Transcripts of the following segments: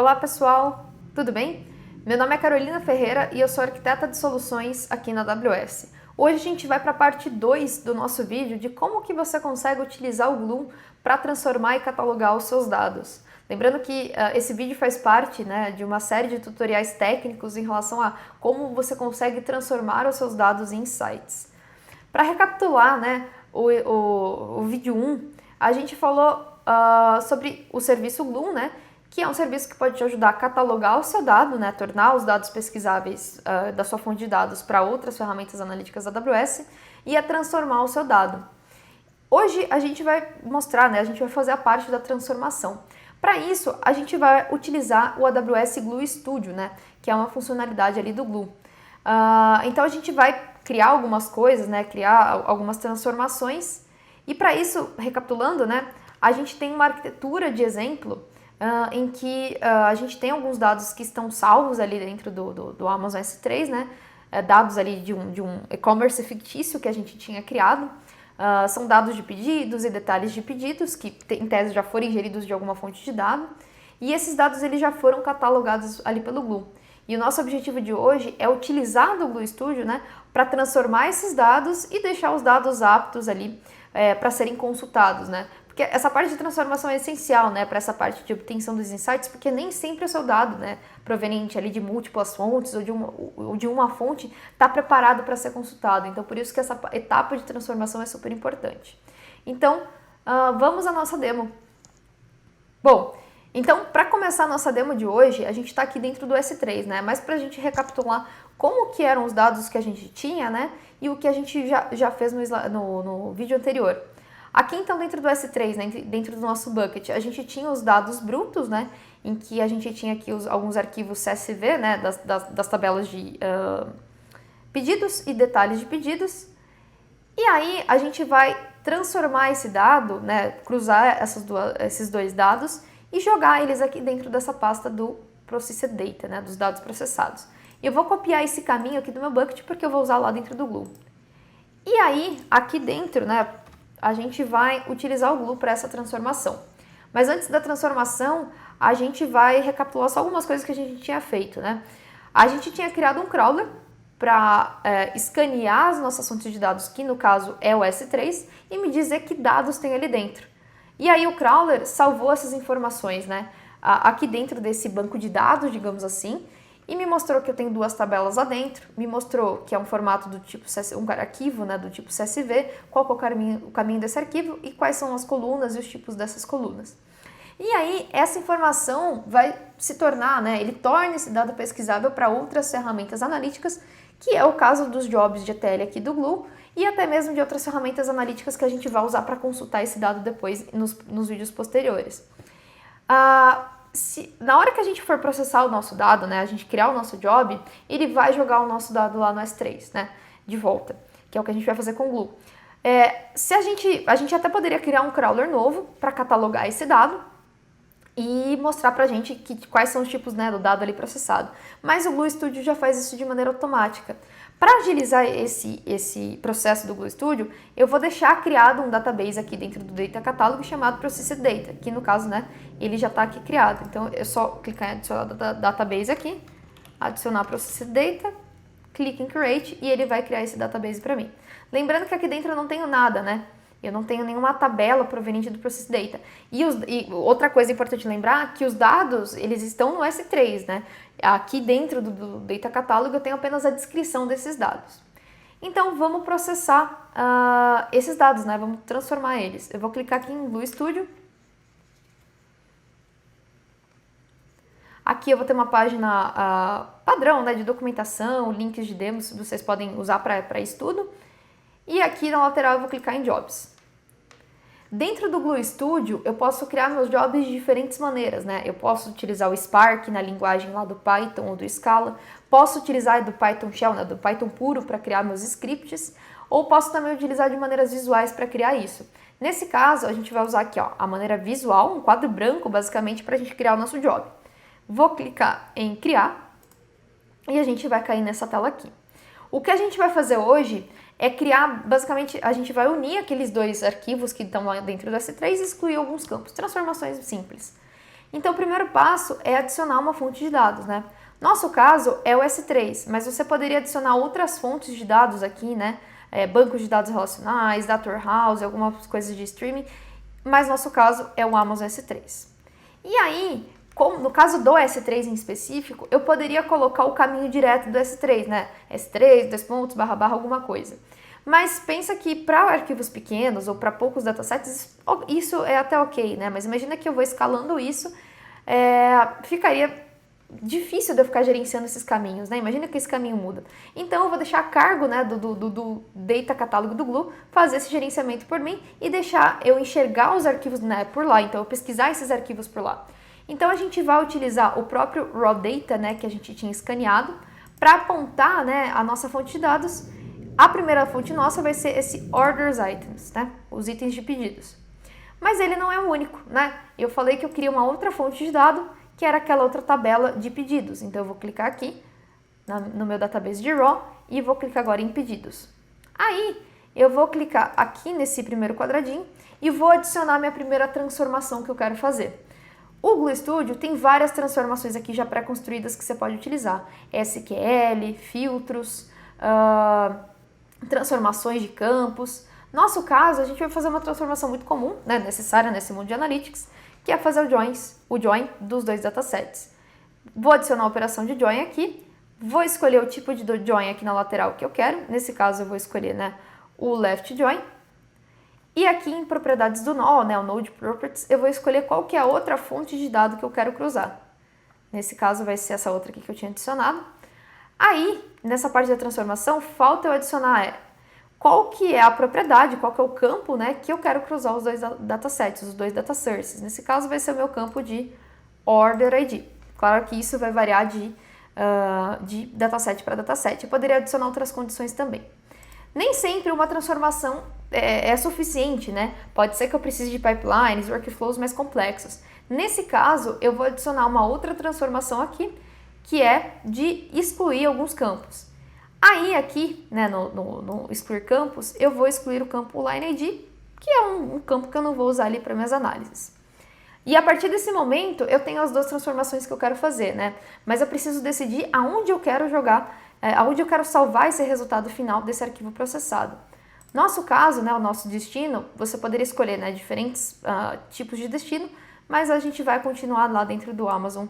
Olá pessoal, tudo bem? Meu nome é Carolina Ferreira e eu sou arquiteta de soluções aqui na AWS. Hoje a gente vai para a parte 2 do nosso vídeo de como que você consegue utilizar o Glue para transformar e catalogar os seus dados. Lembrando que esse vídeo faz parte, de uma série de tutoriais técnicos em relação a como você consegue transformar os seus dados em insights. Para recapitular, o vídeo 1, a gente falou sobre o serviço Glue, que é um serviço que pode te ajudar a catalogar o seu dado, tornar os dados pesquisáveis da sua fonte de dados para outras ferramentas analíticas da AWS e a transformar o seu dado. Hoje a gente vai mostrar, a gente vai fazer a parte da transformação. Para isso, a gente vai utilizar o AWS Glue Studio, que é uma funcionalidade ali do Glue. Então a gente vai criar algumas coisas, criar algumas transformações. E para isso, recapitulando, a gente tem uma arquitetura de exemplo em que a gente tem alguns dados que estão salvos ali dentro do Amazon S3, dados ali de um e-commerce fictício que a gente tinha criado. São dados de pedidos e detalhes de pedidos que, em tese, já foram ingeridos de alguma fonte de dado. E esses dados eles já foram catalogados ali pelo Glue. E o nosso objetivo de hoje é utilizar do Glue Studio para transformar esses dados e deixar os dados aptos ali para serem consultados, Porque essa parte de transformação é essencial, para essa parte de obtenção dos insights, porque nem sempre o seu dado, proveniente ali de múltiplas fontes ou de uma fonte, está preparado para ser consultado. Então, por isso que essa etapa de transformação é super importante. Então, vamos à nossa demo. Bom, então, para começar a nossa demo de hoje, a gente está aqui dentro do S3, mas para a gente recapitular como que eram os dados que a gente tinha, e o que a gente já fez no vídeo anterior. Aqui, então, dentro do S3, dentro do nosso bucket, a gente tinha os dados brutos, em que a gente tinha aqui alguns arquivos CSV, das tabelas de pedidos e detalhes de pedidos. E aí, a gente vai transformar esse dado, cruzar esses dois dados e jogar eles aqui dentro dessa pasta do Processed Data, dos dados processados. E eu vou copiar esse caminho aqui do meu bucket porque eu vou usar lá dentro do Glue. E aí, aqui dentro, a gente vai utilizar o Glue para essa transformação. Mas antes da transformação, a gente vai recapitular só algumas coisas que a gente tinha feito, A gente tinha criado um crawler para escanear as nossas fontes de dados, que no caso é o S3, e me dizer que dados tem ali dentro. E aí o crawler salvou essas informações, aqui dentro desse banco de dados, digamos assim, e me mostrou que eu tenho duas tabelas lá dentro, me mostrou que é um formato do tipo um arquivo, do tipo CSV, qual é o caminho desse arquivo e quais são as colunas e os tipos dessas colunas. E aí essa informação vai se tornar, ele torna esse dado pesquisável para outras ferramentas analíticas, que é o caso dos jobs de ETL aqui do Glue e até mesmo de outras ferramentas analíticas que a gente vai usar para consultar esse dado depois nos vídeos posteriores. Na hora que a gente for processar o nosso dado, a gente criar o nosso job, ele vai jogar o nosso dado lá no S3, de volta, que é o que a gente vai fazer com o Glue. A gente até poderia criar um crawler novo para catalogar esse dado e mostrar pra gente quais são os tipos do dado ali processado. Mas o Glue Studio já faz isso de maneira automática. Para agilizar esse processo do Glue Studio, eu vou deixar criado um database aqui dentro do Data Catalog chamado Processed Data, que no caso, ele já está aqui criado. Então, é só clicar em adicionar database aqui, adicionar Processed Data, clique em Create e ele vai criar esse database para mim. Lembrando que aqui dentro eu não tenho nada, Eu não tenho nenhuma tabela proveniente do Processed Data. E outra coisa importante lembrar, que os dados, eles estão no S3, Aqui dentro do Data Catalog eu tenho apenas a descrição desses dados. Então, vamos processar esses dados, Vamos transformar eles. Eu vou clicar aqui em Glue Studio. Aqui eu vou ter uma página padrão, de documentação, links de demos, vocês podem usar para estudo. E aqui na lateral eu vou clicar em Jobs. Dentro do Glue Studio, eu posso criar meus jobs de diferentes maneiras, Eu posso utilizar o Spark na linguagem lá do Python ou do Scala, posso utilizar do Python Shell, do Python puro para criar meus scripts, ou posso também utilizar de maneiras visuais para criar isso. Nesse caso, a gente vai usar aqui a maneira visual, um quadro branco, basicamente, para a gente criar o nosso job. Vou clicar em Criar e a gente vai cair nessa tela aqui. O que a gente vai fazer hoje é criar, basicamente, a gente vai unir aqueles dois arquivos que estão lá dentro do S3 e excluir alguns campos, transformações simples. Então, o primeiro passo é adicionar uma fonte de dados, né? Nosso caso é o S3, mas você poderia adicionar outras fontes de dados aqui, né? Bancos de dados relacionais, Data Warehouse, algumas coisas de streaming, mas nosso caso é o Amazon S3. E aí, no caso do S3 em específico, eu poderia colocar o caminho direto do S3, né? S3, dois pontos, barra, barra, alguma coisa. Mas pensa que para arquivos pequenos ou para poucos datasets, isso é até ok, né? Mas imagina que eu vou escalando isso, ficaria difícil de eu ficar gerenciando esses caminhos, né? Imagina que esse caminho muda. Então eu vou deixar a cargo, né, do Data Catálogo do Glue fazer esse gerenciamento por mim e deixar eu enxergar os arquivos, né, por lá. Então eu pesquisar esses arquivos por lá. Então a gente vai utilizar o próprio Raw Data, né, que a gente tinha escaneado, para apontar, né, a nossa fonte de dados. A primeira fonte nossa vai ser esse Orders Items, né, os itens de pedidos. Mas ele não é o único, né? Eu falei que eu queria uma outra fonte de dado, que era aquela outra tabela de pedidos. Então eu vou clicar aqui no meu database de Raw e vou clicar agora em pedidos. Aí eu vou clicar aqui nesse primeiro quadradinho e vou adicionar minha primeira transformação que eu quero fazer. O Glue Studio tem várias transformações aqui já pré-construídas que você pode utilizar. SQL, filtros, transformações de campos. Nosso caso, a gente vai fazer uma transformação muito comum, né, necessária nesse mundo de Analytics, que é fazer o join dos dois datasets. Vou adicionar a operação de join aqui, vou escolher o tipo de join aqui na lateral que eu quero, nesse caso eu vou escolher, né, o left join, e aqui em propriedades do nó, né, o node properties, eu vou escolher qual que é a outra fonte de dado que eu quero cruzar. Nesse caso vai ser essa outra aqui que eu tinha adicionado. Aí, nessa parte da transformação, falta eu adicionar qual que é a propriedade, qual que é o campo, né, que eu quero cruzar os dois datasets, os dois data sources. Nesse caso vai ser o meu campo de Order ID. Claro que isso vai variar de dataset para dataset. Eu poderia adicionar outras condições também. Nem sempre uma transformação é suficiente, né? Pode ser que eu precise de pipelines, workflows mais complexos. Nesse caso, eu vou adicionar uma outra transformação aqui, que é de excluir alguns campos. Aí aqui, né, no excluir campos, eu vou excluir o campo Line ID, que é um campo que eu não vou usar ali para minhas análises. E a partir desse momento, eu tenho as duas transformações que eu quero fazer, né? Mas eu preciso decidir aonde eu quero jogar, aonde eu quero salvar esse resultado final desse arquivo processado. Nosso caso, né, o nosso destino, você poderia escolher, né, diferentes tipos de destino, mas a gente vai continuar lá dentro do Amazon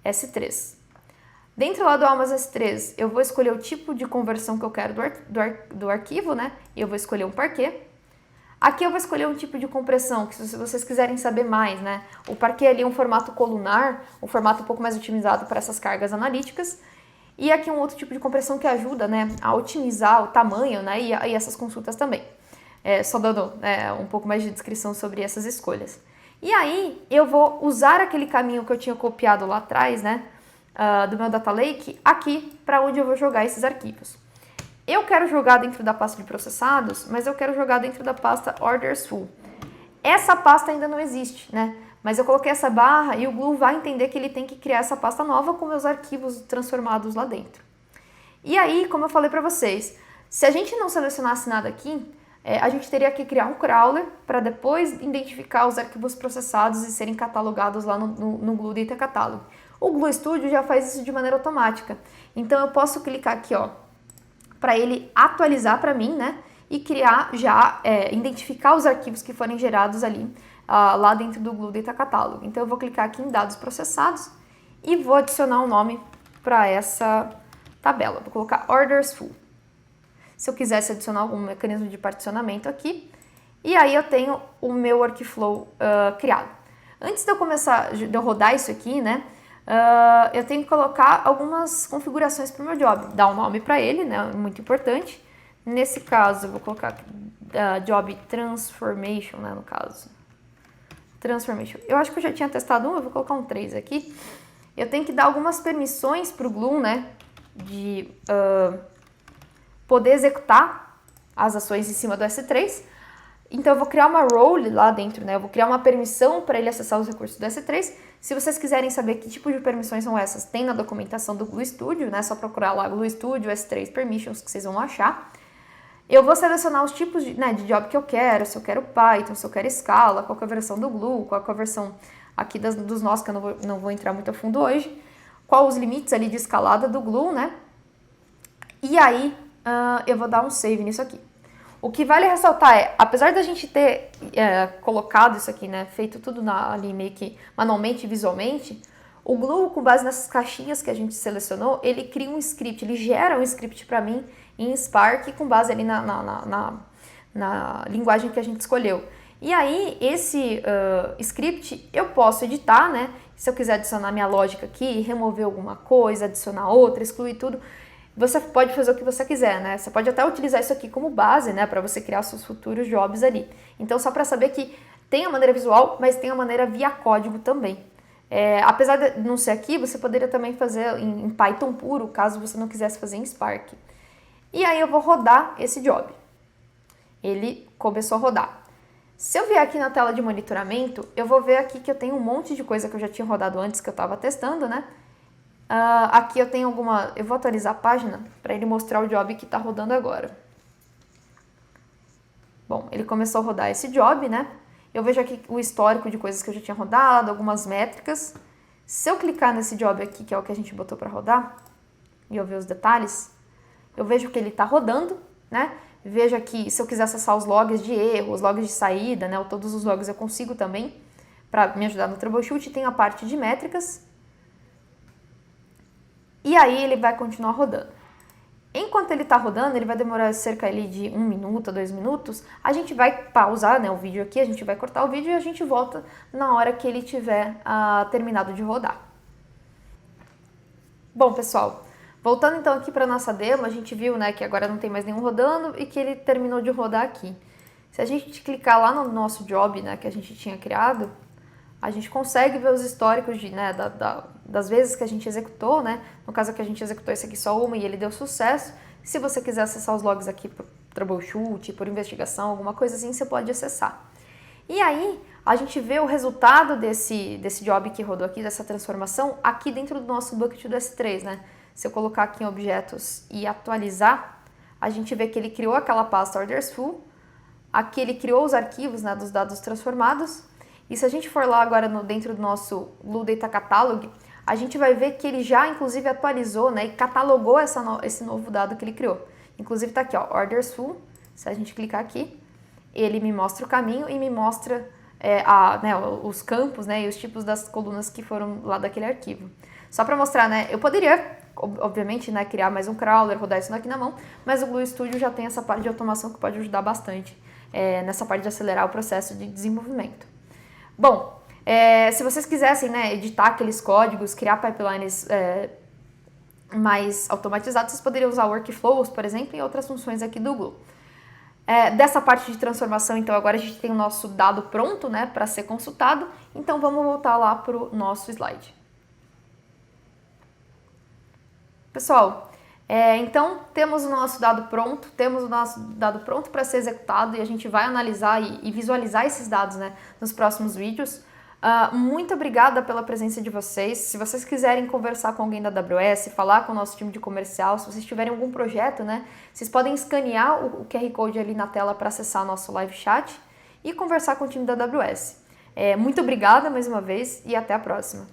S3. Dentro lá do Amazon S3, eu vou escolher o tipo de conversão que eu quero do arquivo, né? E eu vou escolher um parquet. Aqui eu vou escolher um tipo de compressão, que se vocês quiserem saber mais, né? O parquet ali é um formato colunar, um formato um pouco mais otimizado para essas cargas analíticas. E aqui um outro tipo de compressão que ajuda, né, a otimizar o tamanho, né, e essas consultas também. Só dando um pouco mais de descrição sobre essas escolhas. E aí eu vou usar aquele caminho que eu tinha copiado lá atrás, né, do meu Data Lake aqui para onde eu vou jogar esses arquivos. Eu quero jogar dentro da pasta de processados, mas eu quero jogar dentro da pasta Orders Full. Essa pasta ainda não existe, né? Mas eu coloquei essa barra e o Glue vai entender que ele tem que criar essa pasta nova com meus arquivos transformados lá dentro. E aí, como eu falei para vocês, se a gente não selecionasse nada aqui, a gente teria que criar um crawler para depois identificar os arquivos processados e serem catalogados lá no Glue Data Catalog. O Glue Studio já faz isso de maneira automática. Então eu posso clicar aqui, ó, para ele atualizar para mim, né? E criar já, identificar os arquivos que forem gerados ali, lá dentro do Glue Data Catalog. Então eu vou clicar aqui em dados processados e vou adicionar um nome para essa tabela. Vou colocar Orders Full. Se eu quisesse adicionar algum mecanismo de particionamento aqui, e aí eu tenho o meu workflow criado. Antes de eu começar, de eu rodar isso aqui, né? Eu tenho que colocar algumas configurações para o meu job, dar um nome para ele, né, muito importante. Nesse caso, eu vou colocar Job Transformation, né, no caso. Transformation. Eu acho que eu já tinha testado eu vou colocar um 3 aqui. Eu tenho que dar algumas permissões para o Glue, né, de poder executar as ações em cima do S3. Então eu vou criar uma role lá dentro, né? Eu vou criar uma permissão para ele acessar os recursos do S3. Se vocês quiserem saber que tipo de permissões são essas, tem na documentação do Glue Studio, né? É só procurar lá Glue Studio S3 Permissions que vocês vão achar. Eu vou selecionar os tipos de job que eu quero, se eu quero Python, se eu quero Scala, qual que é a versão do Glue, qual que é a versão aqui dos nós, que eu não vou entrar muito a fundo hoje, qual os limites ali de escalada do glue, né? E aí eu vou dar um save nisso aqui. O que vale ressaltar é, apesar da gente ter colocado isso aqui, né, feito tudo ali meio que manualmente e visualmente, o Glue, com base nessas caixinhas que a gente selecionou, ele cria um script, ele gera um script para mim em Spark com base ali na linguagem que a gente escolheu. E aí, esse script eu posso editar, né? Se eu quiser adicionar minha lógica aqui, remover alguma coisa, adicionar outra, excluir tudo, você pode fazer o que você quiser, né? Você pode até utilizar isso aqui como base, né? Para você criar seus futuros jobs ali. Então, só para saber que tem a maneira visual, mas tem a maneira via código também. Apesar de não ser aqui, você poderia também fazer em Python puro, caso você não quisesse fazer em Spark. E aí eu vou rodar esse job. Ele começou a rodar. Se eu vier aqui na tela de monitoramento, eu vou ver aqui que eu tenho um monte de coisa que eu já tinha rodado antes, que eu estava testando, né? Aqui eu tenho eu vou atualizar a página para ele mostrar o job que está rodando agora. Bom, ele começou a rodar esse job, né? Eu vejo aqui o histórico de coisas que eu já tinha rodado, algumas métricas. Se eu clicar nesse job aqui, que é o que a gente botou para rodar, e eu ver os detalhes, eu vejo que ele está rodando, né? Vejo aqui, se eu quiser acessar os logs de erro, os logs de saída, né? Ou todos os logs eu consigo também, para me ajudar no troubleshoot. Tem a parte de métricas. E aí ele vai continuar rodando. Enquanto ele está rodando, ele vai demorar cerca ali de 1 minuto a 2 minutos, a gente vai pausar, né, o vídeo aqui, a gente vai cortar o vídeo e a gente volta na hora que ele tiver terminado de rodar. Bom, pessoal, voltando então aqui para nossa demo, a gente viu, né, que agora não tem mais nenhum rodando e que ele terminou de rodar aqui. Se a gente clicar lá no nosso job, né, que a gente tinha criado, a gente consegue ver os históricos né, das vezes que a gente executou, né? No caso que a gente executou esse aqui só uma e ele deu sucesso. Se você quiser acessar os logs aqui por troubleshoot, por investigação, alguma coisa assim, você pode acessar. E aí, a gente vê o resultado desse job que rodou aqui, dessa transformação, aqui dentro do nosso bucket do S3, né? Se eu colocar aqui em objetos e atualizar, a gente vê que ele criou aquela pasta orders full, aqui ele criou os arquivos, né, dos dados transformados. E se a gente for lá agora dentro do nosso Glue Data Catalog, a gente vai ver que ele já, inclusive, atualizou, né, e catalogou esse novo dado que ele criou. Inclusive está aqui, ó, Orders Full. Se a gente clicar aqui, ele me mostra o caminho e me mostra né, os campos, né, e os tipos das colunas que foram lá daquele arquivo. Só para mostrar, né, eu poderia, obviamente, né, criar mais um crawler, rodar isso aqui na mão, mas o Glue Studio já tem essa parte de automação que pode ajudar bastante nessa parte de acelerar o processo de desenvolvimento. Bom, se vocês quisessem, né, editar aqueles códigos, criar pipelines mais automatizados, vocês poderiam usar workflows, por exemplo, e outras funções aqui do Glue. Dessa parte de transformação, então, agora a gente tem o nosso dado pronto, né, para ser consultado. Então, vamos voltar lá para o nosso slide. Pessoal, então temos o nosso dado pronto, para ser executado e a gente vai analisar e visualizar esses dados, né, nos próximos vídeos. Muito obrigada pela presença de vocês. Se vocês quiserem conversar com alguém da AWS, falar com o nosso time de comercial, se vocês tiverem algum projeto, né, vocês podem escanear o QR Code ali na tela para acessar nosso live chat e conversar com o time da AWS. Muito obrigada mais uma vez e até a próxima.